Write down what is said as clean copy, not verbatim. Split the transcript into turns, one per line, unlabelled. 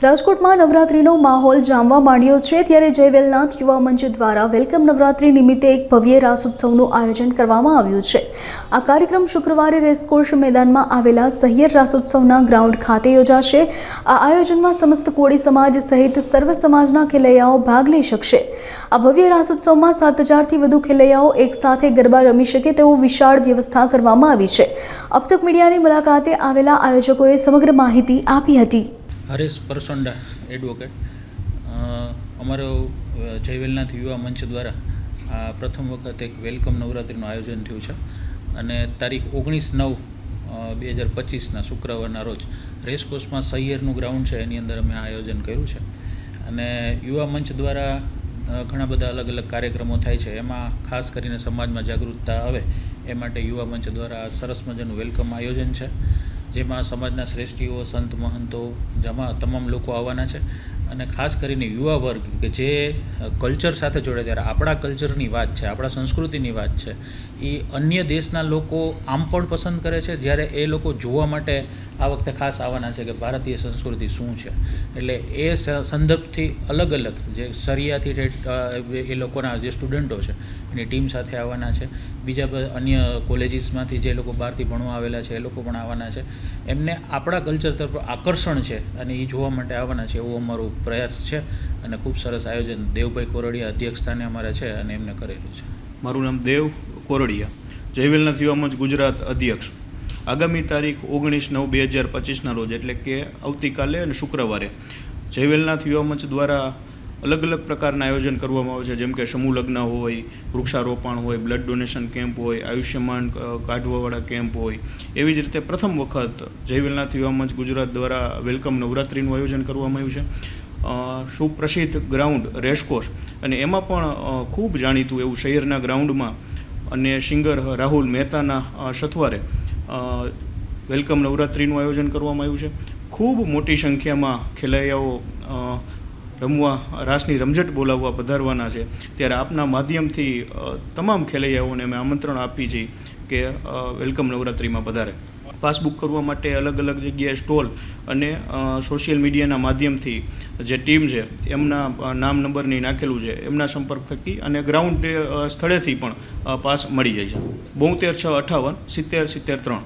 રાજકોટમાં નવરાત્રીનો માહોલ જામવા માંડ્યો છે ત્યારે જય વેલનાથ યુવા મંચ દ્વારા વેલકમ નવરાત્રી નિમિત્તે એક ભવ્ય રાસોત્સવનું આયોજન કરવામાં આવ્યું છે। આ કાર્યક્રમ શુક્રવારે રેસકોર્સ મેદાનમાં આવેલા સહિયર રાસોત્સવના ગ્રાઉન્ડ ખાતે યોજાશે। આ આયોજનમાં સમસ્ત કોળી સમાજ સહિત સર્વ સમાજના ખેલૈયાઓ ભાગ લઈ શકશે। આ ભવ્ય રાસોત્સવમાં 7000થી વધુ ખેલૈયાઓ એકસાથે ગરબા રમી શકે તેવો વિશાળ વ્યવસ્થા કરવામાં આવી છે। अब तक मीडियाની મુલાકાતે આવેલા આયોજકોએ સમગ્ર માહિતી આપી હતી।
હરેશ પરસોંડા એડવોકેટ અમારો જય વેલનાથ યુવા મંચ દ્વારા આ પ્રથમ વખત એક વેલકમ નવરાત્રિનું આયોજન થયું છે અને તારીખ 19/9/2025ના શુક્રવારના રોજ રેસકોર્સમાં સહિયરનું ગ્રાઉન્ડ છે એની અંદર અમે આયોજન કર્યું છે અને યુવા મંચ દ્વારા ઘણા બધા અલગ અલગ કાર્યક્રમો થાય છે। એમાં ખાસ કરીને સમાજમાં જાગૃતતા આવે એ માટે યુવા મંચ દ્વારા સરસ મજાનું વેલકમ આયોજન છે જેમાં સમાજના શ્રેષ્ઠીઓ સંત મહંતો તમામ લોકો આવવાના છે અને ખાસ કરીને યુવા વર્ગ કે જે કલ્ચર સાથે જોડે ત્યારે આપણા કલ્ચરની વાત છે, આપણા સંસ્કૃતિની વાત છે, એ અન્ય દેશના લોકો આમ પણ પસંદ કરે છે જ્યારે એ લોકો જોવા માટે આ વખતે ખાસ આવવાના છે કે ભારતીય સંસ્કૃતિ શું છે। એટલે એ સંદર્ભથી અલગ અલગ જે સરિયાથી એ લોકોના જે સ્ટુડન્ટો છે એની ટીમ સાથે આવવાના છે। બીજા અન્ય કોલેજીસમાંથી જે લોકો બહારથી ભણવા આવેલા છે એ લોકો પણ આવવાના છે। એમને આપણા કલ્ચર તરફ આકર્ષણ છે અને એ જોવા માટે આવવાના છે એવો અમારો પ્રયાસ છે અને ખૂબ સરસ આયોજન દેવભાઈ કોરડિયા અધ્યક્ષસ્થાને અમારે છે અને એમને કરેલું છે।
મારું નામ દેવ કોરડિયા, જય વેલનાથ યુવા મંચ ગુજરાત અધ્યક્ષ। આગામી તારીખ 19/9/2025ના રોજ એટલે કે આવતીકાલે અને શુક્રવારે જય વેલનાથ યુવા મંચ દ્વારા અલગ અલગ પ્રકારના આયોજન કરવામાં આવે છે, જેમ કે સમૂહ લગ્ન હોય, વૃક્ષારોપણ હોય, બ્લડ ડોનેશન કેમ્પ હોય, આયુષ્યમાન કાઢવાવાળા કેમ્પ હોય। એવી જ રીતે પ્રથમ વખત જય વેલનાથ યુવા મંચ ગુજરાત દ્વારા વેલકમ નવરાત્રિનું આયોજન કરવામાં આવ્યું છે। સુપ્રસિદ્ધ ગ્રાઉન્ડ રેસકોર્સ અને એમાં પણ ખૂબ જાણીતું એવું શહેરના ગ્રાઉન્ડમાં અને સિંગર રાહુલ મહેતાના સથવારે વેલકમ નવરાત્રિનું આયોજન કરવામાં આવ્યું છે। ખૂબ મોટી સંખ્યામાં ખેલૈયાઓ રમવા રાસની રમઝટ બોલાવવા પધારવાના છે ત્યારે આપના માધ્યમથી તમામ ખેલૈયાઓને અમે આમંત્રણ આપી છીએ કે વેલકમ નવરાત્રિમાં પધારે। પાસબુક કરવા માટે અલગ અલગ જગ્યાએ સ્ટોલ અને સોશિયલ મીડિયાના માધ્યમથી જે ટીમ છે એમના નામ નંબરની નાખેલું છે એમના સંપર્ક થકી અને ગ્રાઉન્ડ સ્થળેથી પણ પાસ મળી જાય છે। 72 6 58 70 73।